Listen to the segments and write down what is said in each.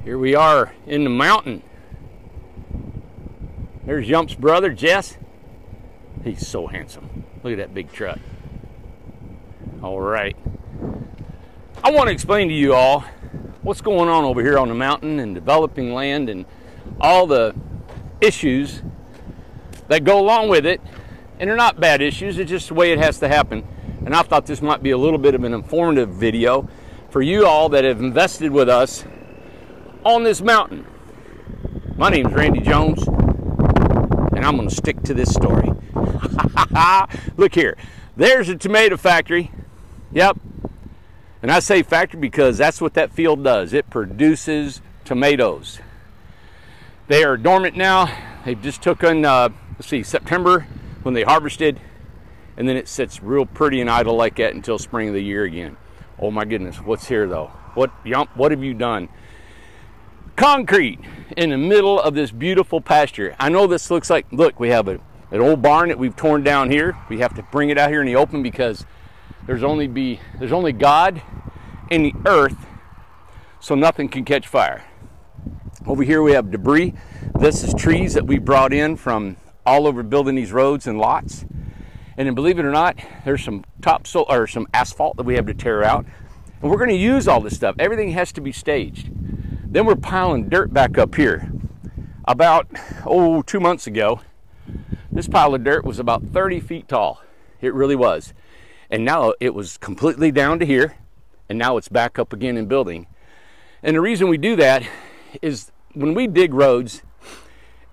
Here we are in the mountain. There's Yump's brother, Jess. He's so handsome. Look at that big truck. All right. I want to explain to you all what's going on over here on the mountain and developing land and all the issues that go along with it. And they're not bad issues, it's just the way it has to happen. And I thought this might be a little bit of an informative video for you all that have invested with us on this mountain. My name's Randy Jones, and I'm going to stick to this story. Look here, there's a tomato factory. Yep. And I say factory because that's what that field does. It produces tomatoes. They are dormant now. They just took in, let's see, September when they harvested, and then it sits real pretty and idle like that until spring of the year again. Oh my goodness, what's here though? What have you done? Concrete in the middle of this beautiful pasture. I know this looks like, look, we have an old barn that we've torn down here. We have to bring it out here in the open because there's only God and the earth, so nothing can catch fire. Over here we have debris. This is trees that we brought in from all over building these roads and lots. And then believe it or not, there's some topsoil or some asphalt that we have to tear out. And we're going to use all this stuff. Everything has to be staged. Then we're piling dirt back up here. About 2 months ago, this pile of dirt was about 30 feet tall. It really was. And now it was completely down to here, and now it's back up again in building. And the reason we do that is when we dig roads,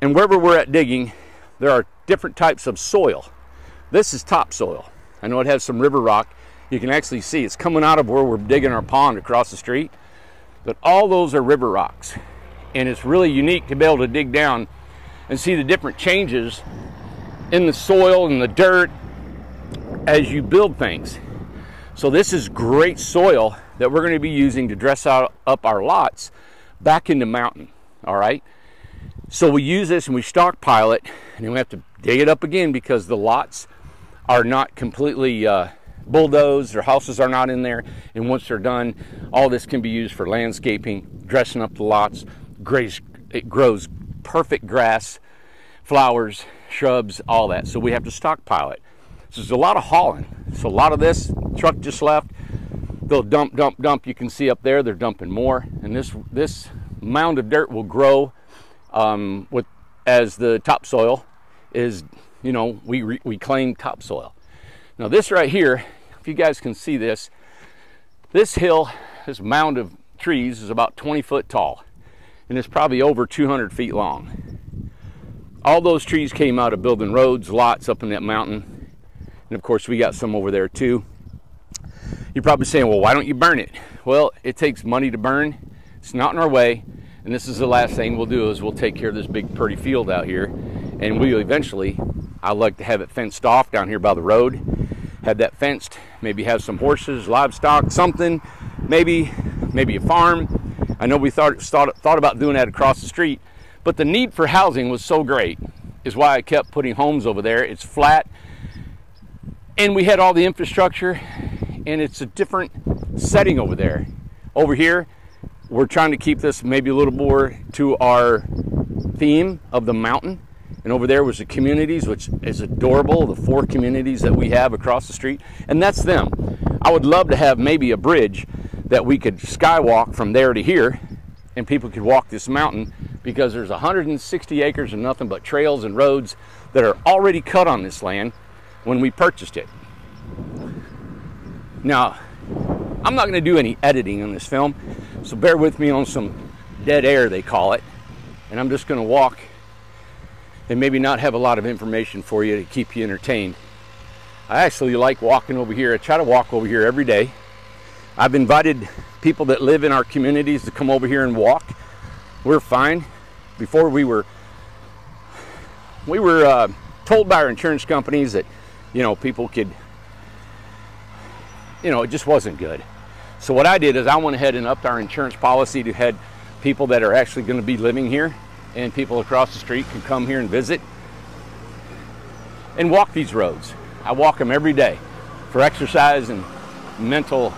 and wherever we're at digging, there are different types of soil. This is topsoil. I know it has some river rock. You can actually see it's coming out of where we're digging our pond across the street. But all those are river rocks. And it's really unique to be able to dig down and see the different changes in the soil and the dirt as you build things. So this is great soil that we're going to be using to dress up our lots back in the mountain. All right. So we use this and we stockpile it, and then we have to dig it up again because the lots are not completely bulldozed, or houses are not in there. And once they're done, all this can be used for landscaping, dressing up the lots. It grows perfect grass, flowers, shrubs, all that. So we have to stockpile it. So there's a lot of hauling. So a lot of this truck just left. They'll dump. You can see up there they're dumping more, and this mound of dirt will grow as the topsoil is, we claim topsoil. Now this right here, if you guys can see this hill, this mound of trees is about 20 foot tall, and it's probably over 200 feet long. All those trees came out of building roads, lots up in that mountain, and of course we got some over there too. You're probably saying, well, why don't you burn it? Well, it takes money to burn. It's not in our way. And this is the last thing we'll do is we'll take care of this big pretty field out here. And we'll eventually, I'd like to have it fenced off down here by the road. Have that fenced, maybe have some horses, livestock, something, maybe a farm. I know we thought about doing that across the street, but the need for housing was so great is why I kept putting homes over there. It's flat, and we had all the infrastructure, and it's a different setting over there. Over here, we're trying to keep this maybe a little more to our theme of the mountain. And over there was the communities, which is adorable, the 4 communities that we have across the street. And that's them. I would love to have maybe a bridge that we could skywalk from there to here, and people could walk this mountain, because there's 160 acres of nothing but trails and roads that are already cut on this land when we purchased it. Now, I'm not going to do any editing on this film, so bear with me on some dead air, they call it. And I'm just going to walk and maybe not have a lot of information for you to keep you entertained. I actually like walking over here. I try to walk over here every day. I've invited people that live in our communities to come over here and walk. We're fine. Before we were told by our insurance companies that, people could, it just wasn't good. So what I did is I went ahead and upped our insurance policy to have people that are actually going to be living here, and people across the street can come here and visit and walk these roads. I walk them every day for exercise and mental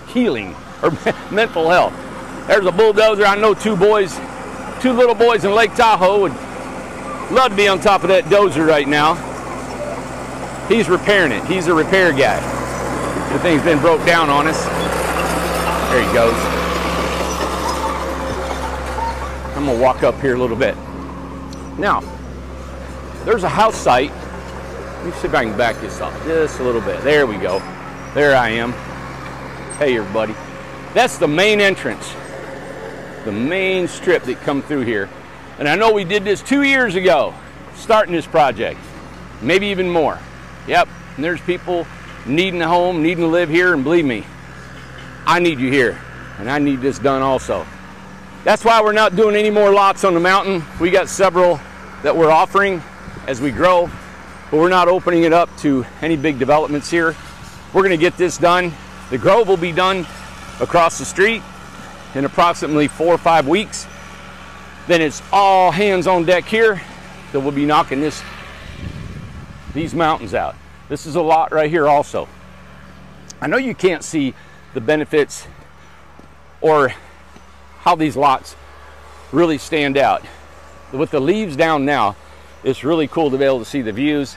healing or mental health. There's a bulldozer. I know two little boys in Lake Tahoe would love to be on top of that dozer right now. He's repairing it. He's a repair guy. The thing's been broke down on us. There he goes. I'm gonna walk up here a little bit. Now, there's a house site. Let me see if I can back this up just a little bit. There we go. There I am. Hey everybody. That's the main entrance. The main strip that come through here. And I know we did this 2 years ago, starting this project. Maybe even more. Yep, and there's people needing a home, needing to live here, and believe me, I need you here, and I need this done also. That's why we're not doing any more lots on the mountain. We got several that we're offering as we grow, but we're not opening it up to any big developments here. We're gonna get this done. The Grove will be done across the street in approximately 4 or 5 weeks. Then it's all hands on deck here that we'll be knocking these mountains out. This is a lot right here also. I know you can't see the benefits or how these lots really stand out. With the leaves down now, it's really cool to be able to see the views,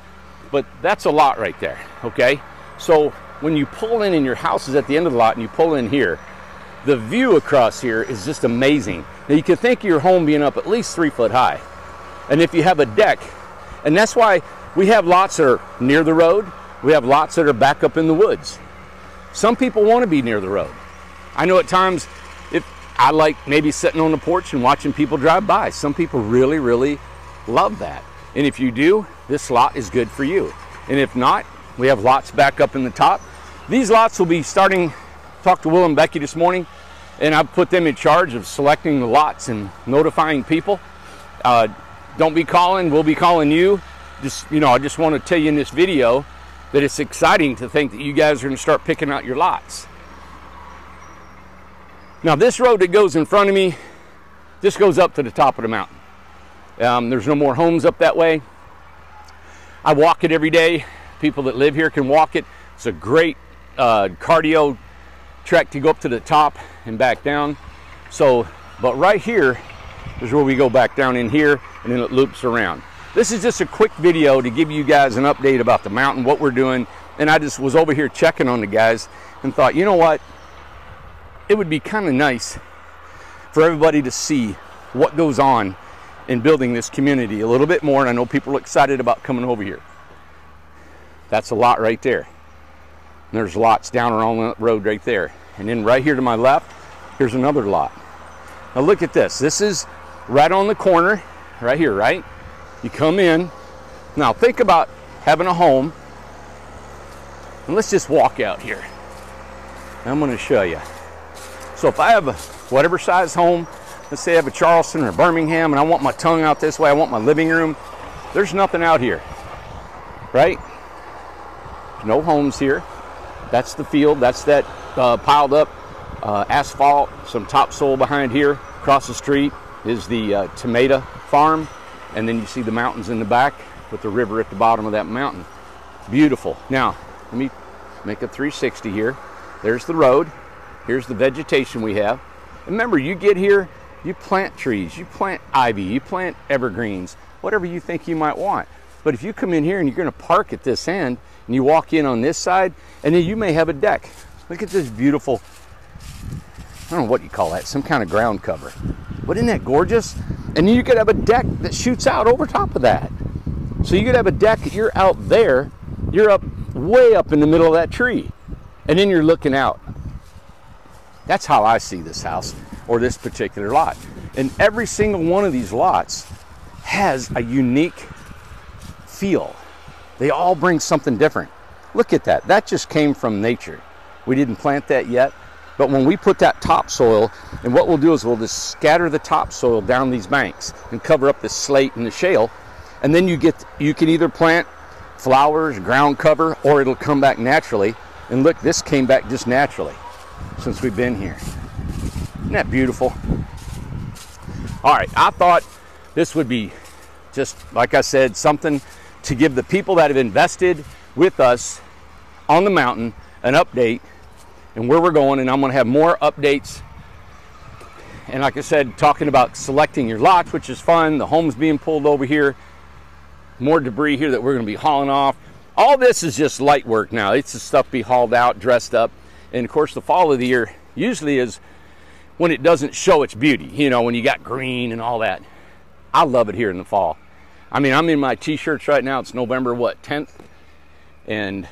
but that's a lot right there, okay? So when you pull in and your house is at the end of the lot and you pull in here, the view across here is just amazing. Now you can think of your home being up at least 3 foot high. And if you have a deck, and that's why we have lots that are near the road, we have lots that are back up in the woods. Some people want to be near the road. I know at times, if I like maybe sitting on the porch and watching people drive by. Some people really, really love that. And if you do, this lot is good for you. And if not, we have lots back up in the top. These lots will be starting, talked to Will and Becky this morning, and I've put them in charge of selecting the lots and notifying people. Don't be calling, we'll be calling you. Just, you know, I just want to tell you in this video that it's exciting to think that you guys are going to start picking out your lots. Now this road that goes in front of me, this goes up to the top of the mountain. There's no more homes up that way. I walk it every day. People that live here can walk it. It's a great cardio trek to go up to the top and back down. So, but right here is where we go back down in here, and then it loops around. This is just a quick video to give you guys an update about the mountain, what we're doing. And I just was over here checking on the guys and thought, you know what? It would be kind of nice for everybody to see what goes on in building this community a little bit more. And I know people are excited about coming over here. That's a lot right there. And there's lots down around the road right there. And then right here to my left, here's another lot. Now look at this. This is right on the corner, right here, right? You come in. Now think about having a home. And let's just walk out here. I'm going to show you. So if I have a whatever size home, let's say I have a Charleston or a Birmingham, and I want my tongue out this way, I want my living room, there's nothing out here, right? No homes here. That's the field. That's that piled up asphalt, some topsoil behind here. Across the street is the tomato farm. And then you see the mountains in the back with the river at the bottom of that mountain. Beautiful. Now, let me make a 360 here. There's the road. Here's the vegetation we have. And remember, you get here, you plant trees, you plant ivy, you plant evergreens, whatever you think you might want. But if you come in here and you're going to park at this end, and you walk in on this side, and then you may have a deck. Look at this beautiful, I don't know what you call that, some kind of ground cover. But isn't that gorgeous? And then you could have a deck that shoots out over top of that. So you could have a deck, you're out there, you're up way up in the middle of that tree. And then you're looking out. That's how I see this house or this particular lot. And every single one of these lots has a unique feel. They all bring something different. Look at that. That just came from nature. We didn't plant that yet. But when we put that topsoil, and what we'll do is we'll just scatter the topsoil down these banks and cover up the slate and the shale. And then you can either plant flowers, ground cover, or it'll come back naturally. And look, this came back just naturally since we've been here. Isn't that beautiful? All right, I thought this would be just, like I said, something to give the people that have invested with us on the mountain an update and where we're going. And I'm going to have more updates And like I said, talking about selecting your lots, which is fun. The homes being pulled over here. More debris here that we're going to be hauling off. All this is just light work now. It's the stuff be hauled out, dressed up. And of course, the fall of the year usually is when it doesn't show its beauty. You know, when you got green and all that. I love it here in the fall. I mean, I'm in my t-shirts right now. It's November, what, 10th? And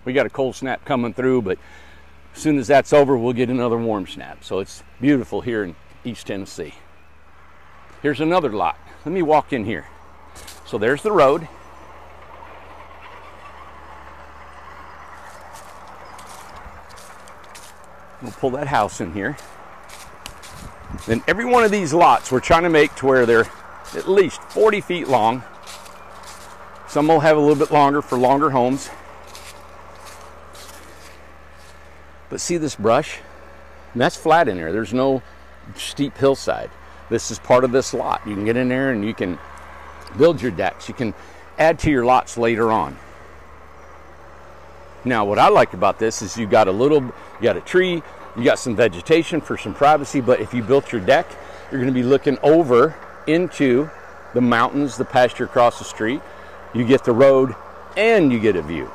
we got a cold snap coming through, but as soon as that's over, we'll get another warm snap. So it's beautiful here in East Tennessee. Here's another lot. Let me walk in here. So there's the road. We'll pull that house in here. Then every one of these lots we're trying to make to where they're at least 40 feet long. Some will have a little bit longer for longer homes. But see this brush? And that's flat in there. There's no steep hillside. This is part of this lot. You can get in there and you can build your decks. You can add to your lots later on. Now, what I like about this is you got a tree, you got some vegetation for some privacy, but if you built your deck, you're going to be looking over into the mountains, the pasture across the street. You get the road and you get a view.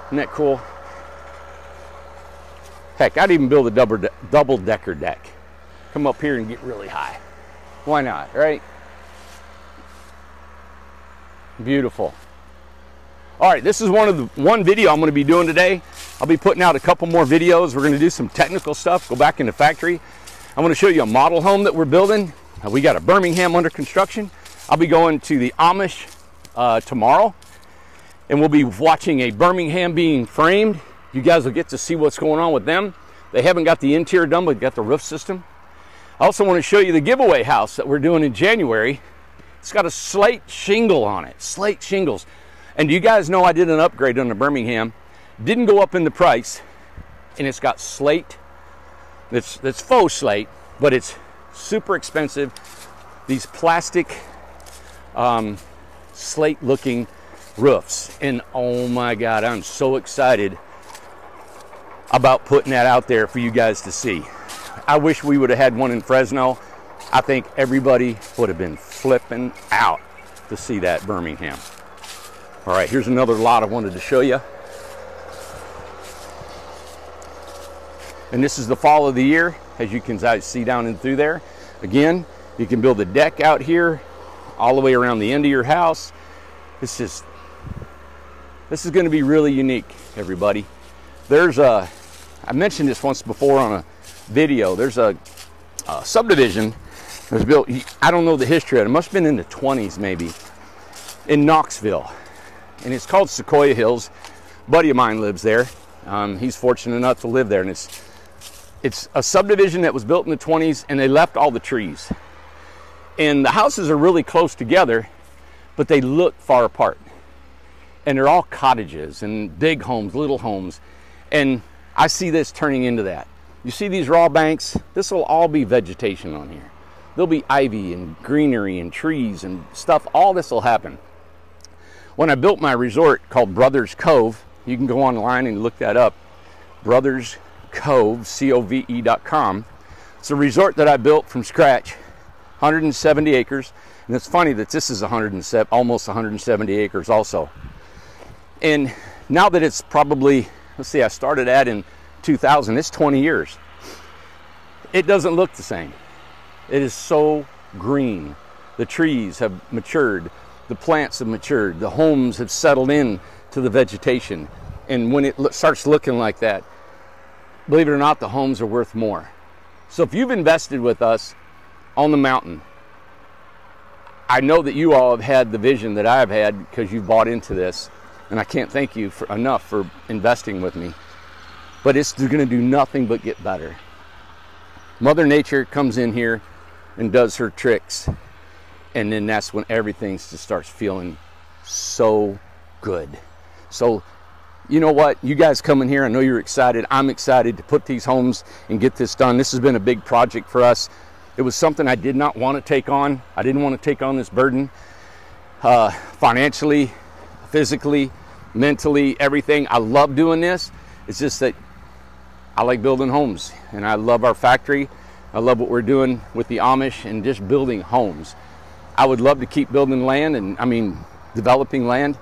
Isn't that cool? Heck, I'd even build a double-decker deck. Come up here and get really high. Why not, right? Beautiful. All right, this is one video I'm going to be doing today. I'll be putting out a couple more videos. We're going to do some technical stuff, go back in the factory. I'm going to show you a model home that we're building. We got a Birmingham under construction. I'll be going to the Amish tomorrow, and we'll be watching a Birmingham being framed. You guys will get to see what's going on with them. They haven't got the interior done, but got the roof system. I also want to show you the giveaway house that we're doing in January. It's got a slate shingle on it, slate shingles. And you guys know I did an upgrade on the Birmingham. Didn't go up in the price, and it's got slate. It's faux slate, but it's super expensive. These plastic slate-looking roofs. And oh my God, I'm so excited about putting that out there for you guys to see. I wish we would have had one in Fresno. I think everybody would have been flipping out to see that Birmingham. All right, here's another lot I wanted to show you. And this is the fall of the year, as you can see down and through there. Again, you can build a deck out here all the way around the end of your house. This is going to be really unique, everybody. I mentioned this once before on a video. There's a subdivision that was built, I don't know the history of it. It must have been in the 20s maybe, in Knoxville. And it's called Sequoia Hills. A buddy of mine lives there. He's fortunate enough to live there. And it's a subdivision that was built in the 20s, and they left all the trees. And the houses are really close together, but they look far apart. And they're all cottages and big homes, little homes. And I see this turning into that. You see these raw banks? This will all be vegetation on here. There'll be ivy and greenery and trees and stuff. All this will happen. When I built my resort called Brothers Cove, you can go online and look that up. Brothers Cove, COVE.com. It's a resort that I built from scratch, 170 acres. And it's funny that this is almost 170 acres also. And now that it's probably, let's see, I started that in 2000, it's 20 years. It doesn't look the same. It is so green. The trees have matured. The plants have matured. The homes have settled in to the vegetation. And when it starts looking like that, believe it or not, the homes are worth more. So if you've invested with us on the mountain, I know that you all have had the vision that I've had because you've bought into this. And I can't thank you enough for investing with me. But it's going to do nothing but get better. Mother Nature comes in here and does her tricks. And then that's when everything just starts feeling so good. So, you know what? You guys coming here, I know you're excited. I'm excited to put these homes and get this done. This has been a big project for us. It was something I did not want to take on. I didn't want to take on this burden. Financially, physically, mentally, everything. I love doing this. It's just that I like building homes, and I love our factory. I love what we're doing with the Amish and just building homes. I would love to keep building land and developing land.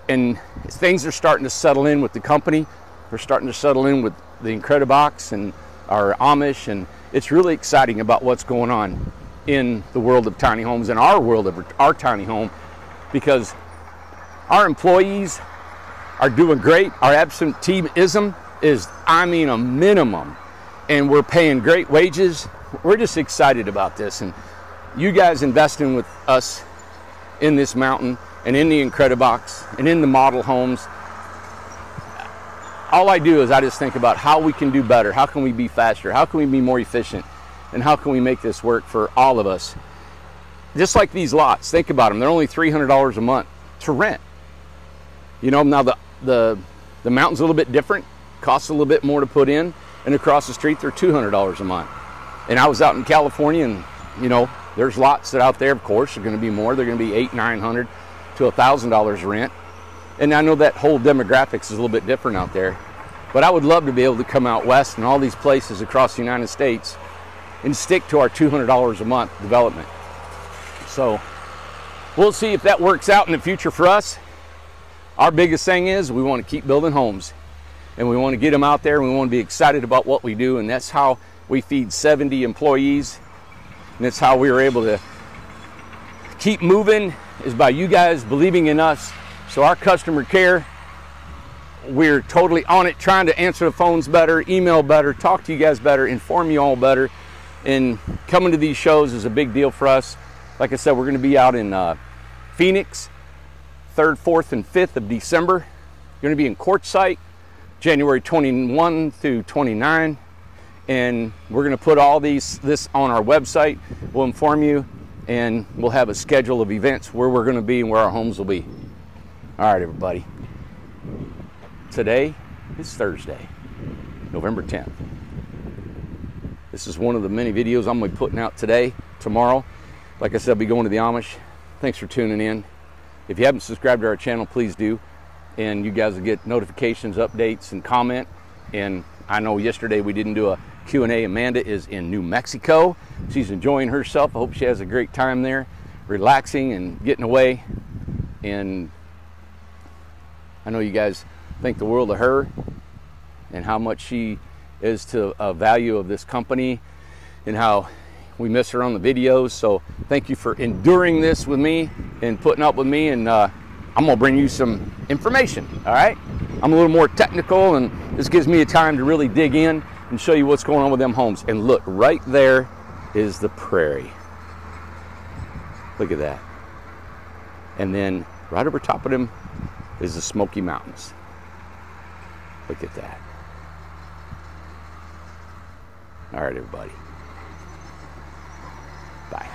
And things are starting to settle in with the company. We're starting to settle in with the Incredibox and our Amish, and it's really exciting about what's going on in the world of tiny homes and our world of our tiny home, because our employees are doing great. Our absenteeism is, a minimum, and we're paying great wages. We're just excited about this, and you guys investing with us in this mountain and in the Incredibox and in the model homes. All I do is I just think about how we can do better, how can we be faster, how can we be more efficient, and how can we make this work for all of us. Just like these lots, think about them. They're only $300 a month to rent. You know, now the mountain's a little bit different, costs a little bit more to put in, and across the street they're $200 a month. And I was out in California, and you know, there's lots that out there, of course, are going to be more. They're going to be $800, $900 to $1,000 rent. And I know that whole demographics is a little bit different out there. But I would love to be able to come out west and all these places across the United States and stick to our $200 a month development. So we'll see if that works out in the future for us. Our biggest thing is we want to keep building homes, and we want to get them out there, and we want to be excited about what we do. And that's how we feed 70 employees. And that's how we were able to keep moving, is by you guys believing in us. So our customer care, we're totally on it, trying to answer the phones better, email better, talk to you guys better, inform you all better. And coming to these shows is a big deal for us. Like I said, we're going to be out in Phoenix, 3rd, 4th, and 5th of December. We're going to be in Quartzsite, January 21 through 29. And we're going to put all this on our website. We'll inform you, and we'll have a schedule of events where we're going to be and where our homes will be. All right, everybody. Today is Thursday, November 10th. This is one of the many videos I'm going to be putting out today, tomorrow. Like I said, I'll be going to the Amish. Thanks for tuning in. If you haven't subscribed to our channel, please do. And you guys will get notifications, updates, and comment. And I know yesterday we didn't do a Q&A. Amanda is in New Mexico. She's enjoying herself. I hope she has a great time there, relaxing and getting away. And I know you guys think the world of her and how much she is to a value of this company and how we miss her on the videos. So thank you for enduring this with me and putting up with me. And I'm going to bring you some information, all right? I'm a little more technical, and this gives me a time to really dig in and show you what's going on with them homes. And look, right there is the prairie. Look at that. And then right over top of them is the Smoky Mountains. Look at that. All right, everybody. Bye.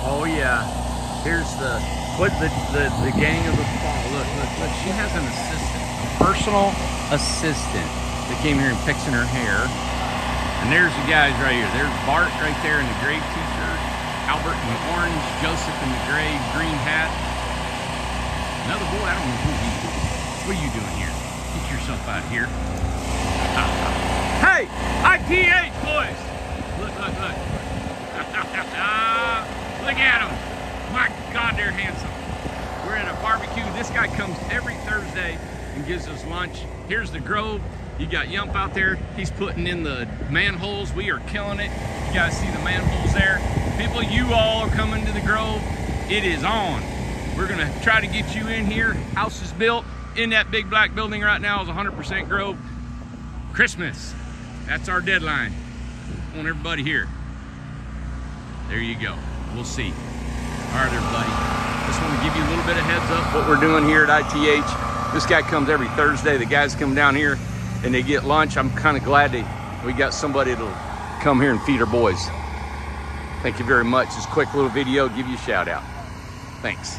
Oh yeah, here's the gang of the fall. Look, she has an assistant, a personal assistant that came here and fixing her hair. And there's the guys right here. There's Bart right there in the gray t-shirt, Albert in the orange, Joseph in the gray green hat. Another boy, I don't know who he is. What are you doing here? Get yourself out of here. Hey, ITH boys! Look. Look at them. My God, they're handsome. We're at a barbecue. This guy comes every Thursday and gives us lunch. Here's the Grove. You got Yump out there. He's putting in the manholes. We are killing it. You guys see the manholes there. People, you all are coming to the Grove. It is on. We're going to try to get you in here. House is built in that big black building right now is 100% Grove. Christmas. That's our deadline. I want everybody here. There you go. We'll see. All right, everybody. Just want to give you a little bit of heads up what we're doing here at ITH. This guy comes every Thursday. The guys come down here and they get lunch. I'm kind of glad we got somebody to come here and feed our boys. Thank you very much. This quick little video, give you a shout out. Thanks.